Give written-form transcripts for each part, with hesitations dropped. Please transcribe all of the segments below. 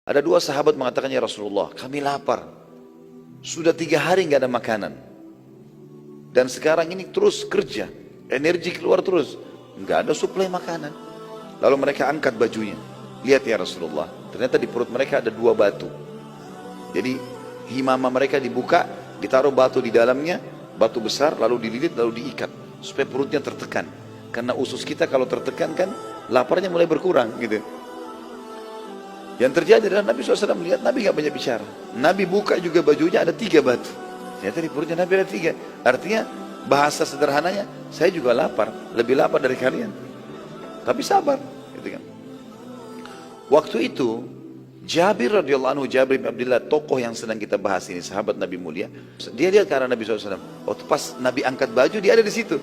Ada dua sahabat mengatakan, ya Rasulullah, kami lapar. Sudah 3 hari nggak ada makanan. Dan sekarang ini terus kerja, energi keluar terus, nggak ada suplai makanan. Lalu mereka angkat bajunya. Lihat ya Rasulullah, ternyata di perut mereka ada 2 batu. Jadi himama mereka dibuka, ditaruh batu di dalamnya, batu besar, lalu dililit, lalu diikat supaya perutnya tertekan. Karena usus kita kalau tertekan kan laparnya mulai berkurang gitu. Yang terjadi adalah Nabi SAW melihat Nabi nggak banyak bicara. Nabi buka juga bajunya, ada 3 batu. Ternyata di perutnya Nabi ada 3. Artinya bahasa sederhananya, saya juga lapar, lebih lapar dari kalian. Tapi sabar, gitu kan. Waktu itu Jabir radhiyallahu anhu, Jabir bin Abdullah, tokoh yang sedang kita bahas ini, sahabat Nabi mulia, dia lihat ke arah Nabi SAW. Waktu pas Nabi angkat baju, dia ada di situ.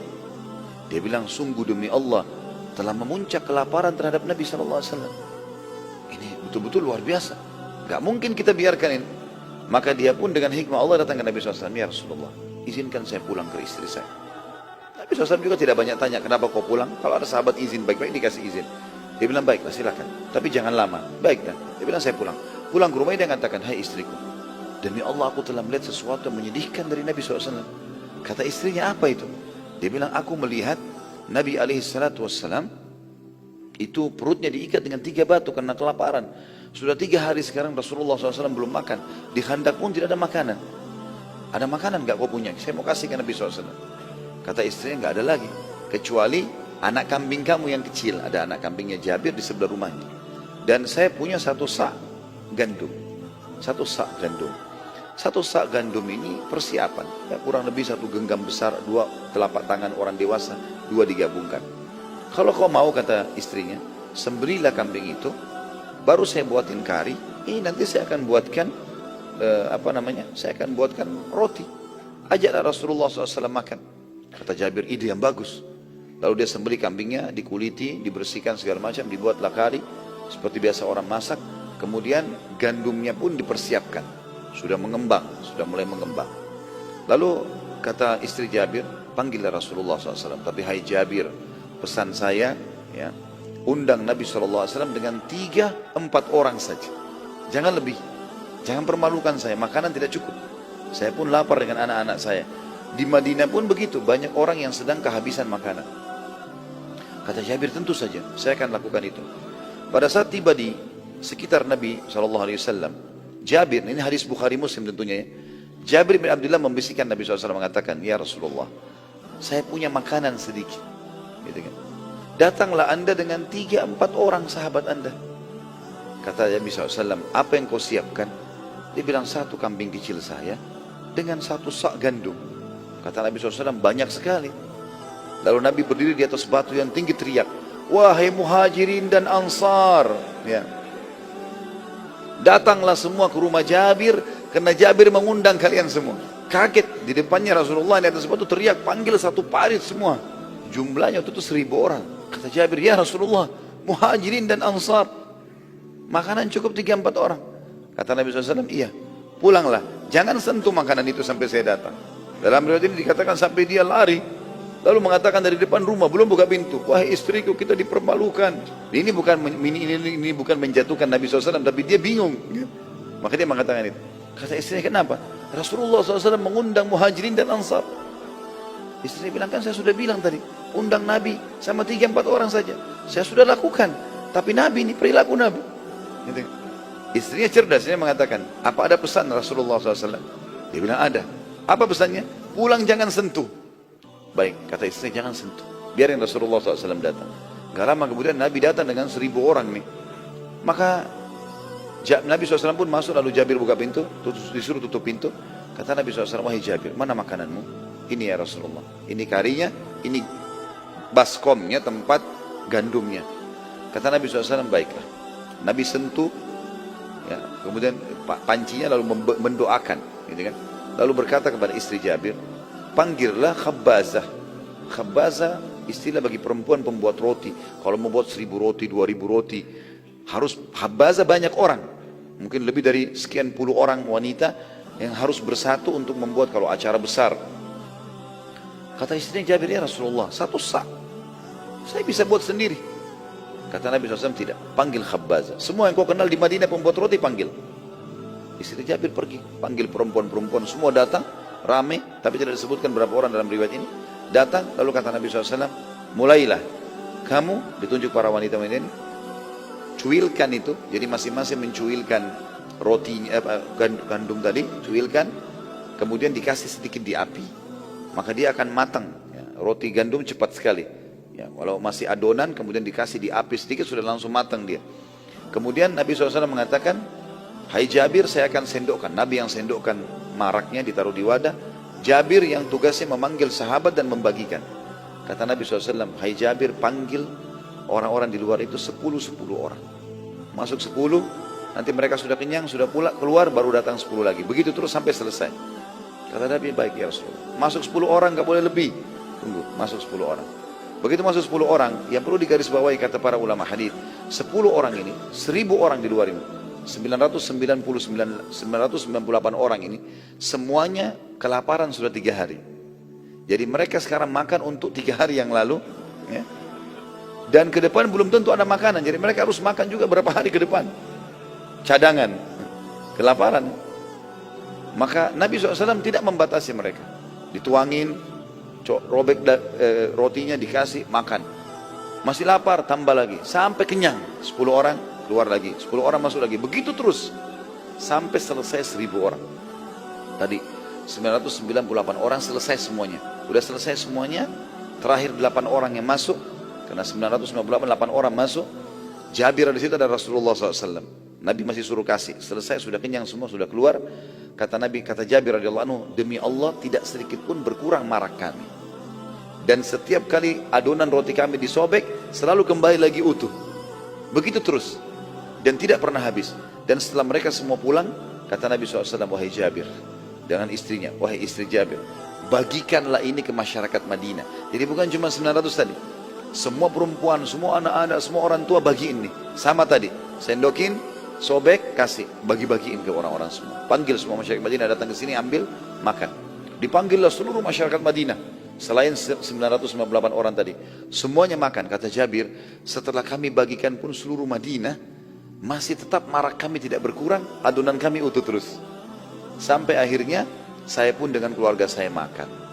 Dia bilang, sungguh demi Allah telah memuncak kelaparan terhadap Nabi SAW. Ini betul-betul luar biasa. Gak mungkin kita biarkan ini. Maka dia pun dengan hikmah Allah datang ke Nabi SAW. Ya Rasulullah, izinkan saya pulang ke istri saya. Nabi SAW juga tidak banyak tanya, kenapa kau pulang? Kalau ada sahabat izin, baik-baik dikasih izin. Dia bilang, baiklah silakan, tapi jangan lama. Baiklah. Dia bilang, saya pulang. Pulang ke rumah, dia mengatakan, hai istriku, demi Allah aku telah melihat sesuatu yang menyedihkan dari Nabi SAW. Kata istrinya, apa itu? Dia bilang, aku melihat Nabi SAW itu perutnya diikat dengan 3 batu karena kelaparan. Sudah 3 hari sekarang Rasulullah SAW belum makan. Di khandak pun tidak ada makanan. Ada makanan gak kau punya? Saya mau kasih ke Nabi SAW. Kata istrinya, gak ada lagi, kecuali anak kambing kamu yang kecil. Ada anak kambingnya Jabir di sebelah rumahnya. Dan saya punya 1 sak gandum. 1 sak gandum. 1 sak gandum ini persiapan. Ya, kurang lebih 1 genggam besar, 2 telapak tangan orang dewasa, 2 digabungkan. Kalau kau mau, kata istrinya, sembelilah kambing itu, baru saya buatin kari. Ini nanti saya akan buatkan, saya akan buatkan roti. Ajaklah Rasulullah SAW makan. Kata Jabir, ide yang bagus. Lalu dia sembelih kambingnya, dikuliti, dibersihkan segala macam, dibuatlah kari. Seperti biasa orang masak. Kemudian gandumnya pun dipersiapkan. Sudah mengembang, sudah mulai mengembang. Lalu kata istri Jabir, panggillah Rasulullah SAW. Tapi hai Jabir, pesan saya, ya, undang Nabi SAW dengan 3-4 orang saja. Jangan lebih. Jangan permalukan saya, makanan tidak cukup. Saya pun lapar dengan anak-anak saya. Di Madinah pun begitu, banyak orang yang sedang kehabisan makanan. Kata Jabir, tentu saja, saya akan lakukan itu. Pada saat tiba di sekitar Nabi SAW, Jabir, ini hadis Bukhari Muslim tentunya ya. Jabir bin Abdullah membisikkan Nabi SAW mengatakan, ya Rasulullah, saya punya makanan sedikit. Gitu kan. Datanglah anda dengan 3-4 orang sahabat anda. Kata Nabi SAW, apa yang kau siapkan? Dia bilang, 1 kambing kecil saya dengan 1 sak gandum. Kata Nabi SAW, banyak sekali. Lalu Nabi berdiri di atas batu yang tinggi teriak, wahai muhajirin dan ansar, ya, datanglah semua ke rumah Jabir, karena Jabir mengundang kalian semua. Kaget di depannya Rasulullah di atas batu teriak, panggil 1 parit semua. Jumlahnya itu 1000 orang. Kata Jabir, ya Rasulullah, muhajirin dan ansar, makanan cukup 3-4 orang. Kata Nabi SAW, iya, pulanglah, jangan sentuh makanan itu sampai saya datang. Dalam riwayat ini dikatakan sampai dia lari, lalu mengatakan dari depan rumah, belum buka pintu, wahai istriku, kita dipermalukan. Ini bukan menjatuhkan Nabi SAW, tapi dia bingung. Maka dia mengatakan itu. Kata istrinya, kenapa? Rasulullah SAW mengundang muhajirin dan ansar. Istri bilang, kan saya sudah bilang tadi, undang Nabi sama 3-4 orang saja. Saya sudah lakukan, tapi Nabi ini perilaku Nabi. Gitu. Istrinya cerdas, dia mengatakan, apa ada pesan Rasulullah SAW? Dia bilang, ada. Apa pesannya? Pulang jangan sentuh. Baik, kata istrinya, jangan sentuh. Biarin Rasulullah SAW datang. Gak lama kemudian Nabi datang dengan 1000 orang nih. Maka Nabi SAW pun masuk, lalu Jabir buka pintu, disuruh tutup pintu. Kata Nabi SAW, wahai Jabir, mana makananmu? Ini ya Rasulullah, ini karinya, ini baskomnya, tempat gandumnya. Kata Nabi SAW, baiklah. Nabi sentuh, ya, kemudian pancinya lalu mendoakan, gitu kan. Lalu berkata kepada istri Jabir, panggillah khabbazah. Khabbazah istilah bagi perempuan pembuat roti. Kalau membuat 1000 roti, 2000 roti, harus khabbazah banyak orang. Mungkin lebih dari sekian puluh orang wanita yang harus bersatu untuk membuat kalau acara besar. Kata istrinya Jabir, ya Rasulullah, 1 sak saya bisa buat sendiri. Kata Nabi SAW, tidak, panggil khabbazah. Semua yang kau kenal di Madinah pembuat roti, panggil. Istri Jabir pergi, panggil perempuan-perempuan, semua datang, rame, tapi tidak disebutkan berapa orang dalam riwayat ini. Datang, lalu kata Nabi SAW, mulailah, kamu ditunjuk para wanita-wanita ini, cuilkan itu, jadi masing-masing mencuilkan roti, gandum tadi, cuilkan, kemudian dikasih sedikit di api, maka dia akan matang. Ya, roti gandum cepat sekali. Ya, walau masih adonan, kemudian dikasih di api sedikit, sudah langsung matang dia. Kemudian Nabi SAW mengatakan, hai Jabir, saya akan sendokkan. Nabi yang sendokkan maraknya, ditaruh di wadah. Jabir yang tugasnya memanggil sahabat dan membagikan. Kata Nabi SAW, hai Jabir, panggil orang-orang di luar itu 10 orang. Masuk 10, nanti mereka sudah kenyang, sudah pula keluar, baru datang 10 lagi. Begitu terus sampai selesai. Kata Nabi, baik ya Rasulullah. Masuk 10 orang, gak boleh lebih. Tunggu, masuk 10 orang. Begitu masuk 10 orang, yang perlu digarisbawahi kata para ulama hadis, 10 orang ini, 1000 orang di luar ini, 998 orang ini, semuanya kelaparan sudah 3 hari. Jadi mereka sekarang makan untuk 3 hari yang lalu, ya. Dan ke depan belum tentu ada makanan, jadi mereka harus makan juga berapa hari ke depan. Cadangan, kelaparan. Maka Nabi SAW tidak membatasi mereka. Dituangin, robek rotinya, dikasih, makan. Masih lapar, tambah lagi. Sampai kenyang, 10 orang, keluar lagi. 10 orang masuk lagi. Begitu terus. Sampai selesai 1000 orang. Tadi, 998 orang selesai semuanya. Udah selesai semuanya, terakhir 8 orang yang masuk. Karena 998 orang masuk. Jabir di situ ada Rasulullah SAW. Nabi masih suruh kasih. Selesai, sudah kenyang semua, sudah keluar. Kata Nabi, kata Jabir radhiyallahu anhu, demi Allah tidak sedikit pun berkurang marak kami. Dan setiap kali adonan roti kami disobek, selalu kembali lagi utuh. Begitu terus. Dan tidak pernah habis. Dan setelah mereka semua pulang, kata Nabi SAW, wahai Jabir, dengan istrinya, wahai istri Jabir, bagikanlah ini ke masyarakat Madinah. Jadi bukan cuma 900 tadi. Semua perempuan, semua anak-anak, semua orang tua bagiin nih. Sama tadi, sendokin, sobek, kasih, bagi-bagiin ke orang-orang semua. Panggil semua masyarakat Madinah datang ke sini, ambil, makan. Dipanggillah seluruh masyarakat Madinah. Selain 998 orang tadi, semuanya makan. Kata Jabir, setelah kami bagikan pun seluruh Madinah, masih tetap marak kami tidak berkurang, adonan kami utuh terus. Sampai akhirnya, saya pun dengan keluarga saya makan.